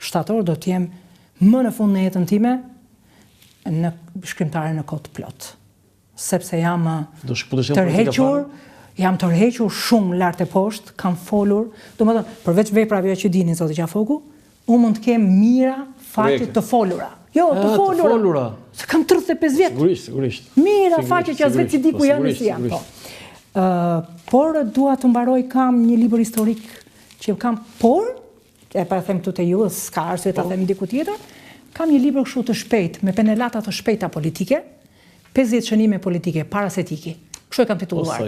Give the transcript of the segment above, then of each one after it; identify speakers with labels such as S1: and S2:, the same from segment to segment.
S1: shtator do të jem më në fund në jetën time në shkrimtare në kohë të plot. Sepse jam tërhequr shumë lart e poshtë, kam folur, domethënë përveç veprave që dini zoti Qafoku, unë mund të kem mira faqe të folura. Jo, të folura. Se kam 35 vjet.
S2: Sigurisht.
S1: Mira faqe që as vetë si di ku janë si janë. Por dua të mbaroj, kam një libër historik që kam, por e pa them këtu te ju, s'ka arsye ta them diku tjetër. Kam një libër kështu të shpejt, me penelata të shpejta politike, 50 shënime politike para se tiki. Kështu e kam titulluar.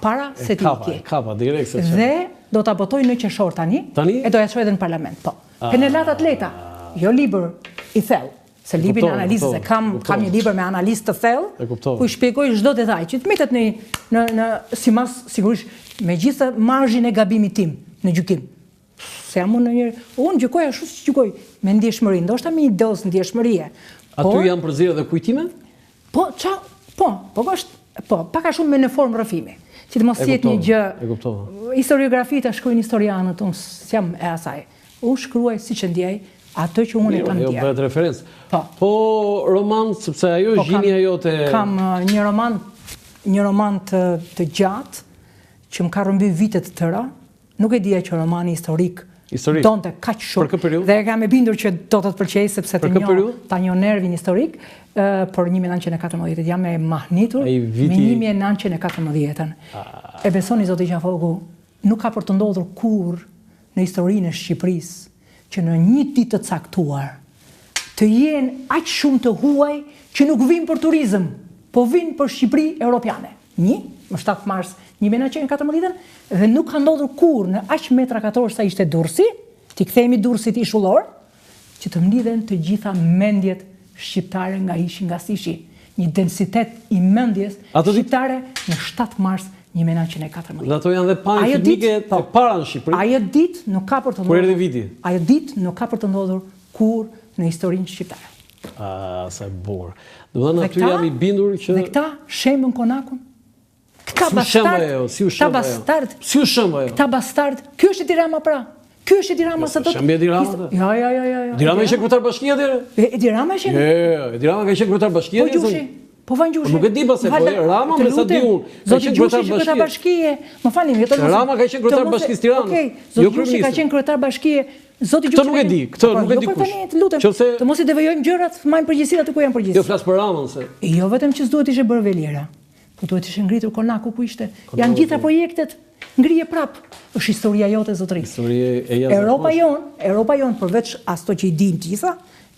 S1: Para se tiki.
S2: Kapa, direkt se
S1: dhe do ta botoj në qershor tani, e do ja çoj edhe në parlament. Po. Penelata të lehta, jo libër i thellë. Se librin e analizës, se kam një libër me analizë të thellë, ku i shpjegoj çdo detaj, që të metet në simas sigurisht megjithëse marzhin e gabimit tim në gjykim. Se jam unë gjykoj ashtu si gjykoj, me ndjeshmëri, ndoshta me një dozë ndjeshmërie.
S2: Aty janë përzierë dhe kujtime?
S1: Pak a shumë me në formë rrëfimi. Që të mos jetë një gjë. Historiografi ta shkruajnë historianët, unë s'jam e asaj. Unë shkruaj siç e ndjej, atë që unë e kam ndjer.
S2: Jo bëhet referencë. Po roman, sepse ajo është gjinja jote.
S1: Kam një roman të gjatë që më ka rrëmby vite të tëra. Nuk e dija që romani historik donte kaq shumë. Dhe e kam e bindur që do të pëlqej sepse ta njoh nervin historik. Për 1914 jam e mahnitur me 1914. E besoni zoti Qafoku, nuk ka për të ndodhur kurrë në historinë e Shqipërisë që në një ditë të caktuar të jenë aq shumë të huaj që nuk vinë për turizëm, po vinë për Shqipëri europiane. Më 7 mars 1914 dhe nuk ka ndodhur kurrë në aq metra katror sa ishte Durrësi, ti kthehemi Durrësit ishullor, që të mlidhen të gjitha mendjet shqiptare nga ishi nga sishi. Një densitet i mendjes shqiptare në 7 mars 1914.
S2: Dhe ato janë dhe panje filmike të para në Shqipëri.
S1: Ajo ditë nuk ka për të ndodhur. Ajo ditë nuk ka për të ndodhur kurrë në historinë shqiptare.
S2: Sa e bukur. Domethënë aty jam i bindur që
S1: dhe këta shembën konakun. Këta bastard.
S2: Si u shemb ajo?
S1: Këta bastard. Ky është Edi Rama pra. Ky është Edi Rama sa do të.
S2: Shembi Edi Rama.
S1: Jo.
S2: Edi Rama ishte kryetar bashkie atëherë?
S1: Edi Rama ishte?
S2: Jo, Edi Rama ka qenë kryetar bashkie atëherë.
S1: Po Vangjushi.
S2: Nuk e di pse po Rama me sa di unë.
S1: Zoti Gjushi është kryetar bashkie. Më falni, jo të mos.
S2: Rama ka qenë kryetar bashkisë Tiranës.
S1: Okej, Zoti Gjushi ka qenë kryetar bashkie. Zoti Gjushi.
S2: Këtë nuk e di, këtë nuk e di kush.
S1: Të mos i devojojmë gjërat, marrim përgjegjësitë aty ku janë përgjegjësi.
S2: Jo flas për Ramën se.
S1: Jo vetëm që s'duhet ishte bërë Veliera, po duhet ishte ngritur Konaku ku ishte. Janë gjitha projektet, ngrije prap. Është historia jote zotëri. Europa jon, përveç ato që i dinë gjitha,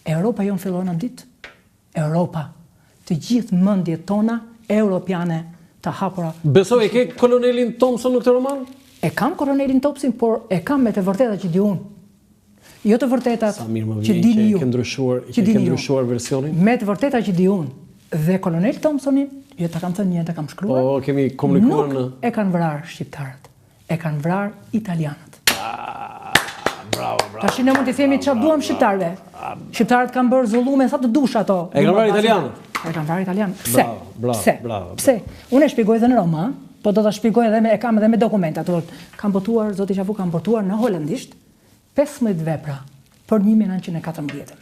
S1: Europa jon fillon në ditë. Europa. Të gjithë mendjet tona europiane të hapura.
S2: Besoj e ke kolonelin Thompson në këtë roman?
S1: E kam kolonelin Thompson, por e kam me të vërteta që di unë. Jo të vërteta që dini ju.
S2: Që ke ndryshuar versionin?
S1: Me të vërteta që di unë. Dhe kolonel Thompsonin, jo të kam thënë një, të kam shkruar.
S2: Po, kemi komunikuar në...
S1: Nuk e kanë vrarë shqiptarët. E kanë vrarë italianët.
S2: Bravo.
S1: Tash ne mund të themi çfarë duam shqiptarëve. Shqiptarët kanë bërë zullume sa të dush ato.
S2: E kanë vrarë italianët.
S1: E kanë vrarë italianët. Pse?
S2: Bravo.
S1: Pse? Unë e shpjegoj edhe në roman, po do ta shpjegoj edhe kam edhe me dokumenta. Kam botuar, zoti Qafoku kam botuar në holandisht 15 vepra për 1914.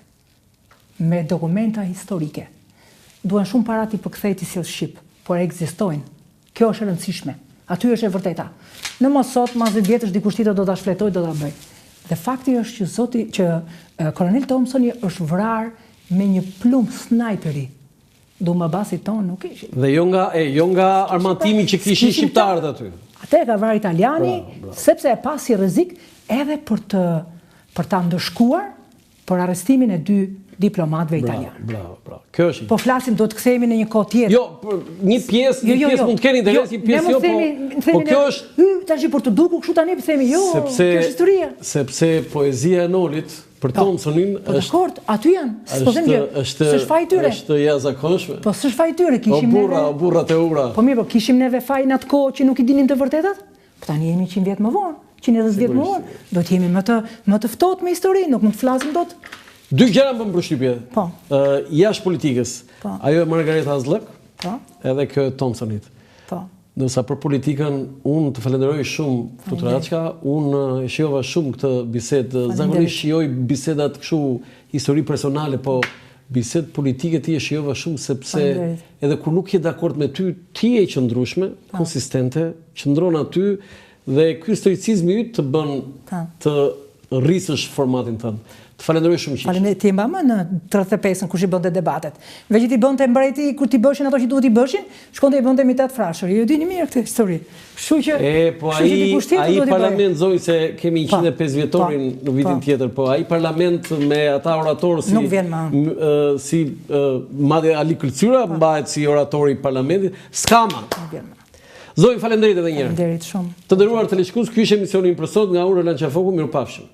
S1: Me dokumenta historike. Duan shumë para ti përkthej ti si shqip, por ekzistojnë. Kjo është e rëndësishme. Aty është e vërteta. Në mos sot, mas 10 vjetësh dikush tjetër do ta shfletoj, do ta bëj. Dhe fakti është që kolonel Thompsoni është vrarë me një plumb snajperi. Dumbabasit tonë nuk ishin.
S2: Dhe jo nga armatimi që kishin shqiptarët aty.
S1: Atë ka vrarë italiani, sepse e pasi rrezik edhe për ta ndëshkuar për arrestimin e 2 diplomatëve italianë.
S2: Bravo. Kjo është.
S1: Po flasim, do të kthehemi në një kohë tjetër.
S2: Jo, një pjesë mund të kenë interes, një pjesë jo, po kjo është
S1: tash për të dukur kështu tani themi jo, kjo është historia.
S2: Sepse poezia e Nolit për Thompsonin
S1: është. Po dakord, aty janë. Po them që s'është faj tyre.
S2: Është jashtëzakonshme.
S1: Po s'është faj tyre, kishim
S2: neve. O burrat e ura.
S1: Po mirë, po kishim neve faj në atë kohë që nuk i dinin të vërtetat? Po tani jemi 100 vjet më vonë, 110 vjet më vonë. Do të jemi më të ftohtë me historinë, nuk mund të flasim dot.
S2: 2 gjëra më përshtypje.
S1: Po.
S2: Jashtë politikës. Ajo e Margareta Azlëk.
S1: Po.
S2: Edhe kjo e Thompsonit.
S1: Po.
S2: Ndërsa për politikën, unë të falenderoj shumë Dr. Raçka, unë shijova shumë këtë bisedë, zakonisht shijoj bisedat kështu histori personale, po bisedë politike ti e shijova shumë sepse edhe kur nuk je dakord me ty, ti je qëndrueshme, konsistente, qëndron aty dhe ky stoicizmi yt të bën të rrisësh formatin tënd. Të falenderoj shumë qiq.
S1: Faleminderit, ti mbama në 35-ën kush i bënte debatet. Veç ti bënte mbreti kur ti bëshin ato që duhet i bëshin, shkonte i bënte mitat frashër. Ju dini mirë këtë histori. Kështu që
S2: po ai parlament zoj se kemi 105 vjetorin në vitin tjetër, po ai parlament me ata oratorë si madje Ali Kërcyra mbahet si oratori i parlamentit, s'kama. Zoj, falenderit edhe një herë.
S1: Falenderit shumë.
S2: Të nderuar teleshikues, ky ishte emisioni për sot nga Ura Lançafoku, mirupafshim.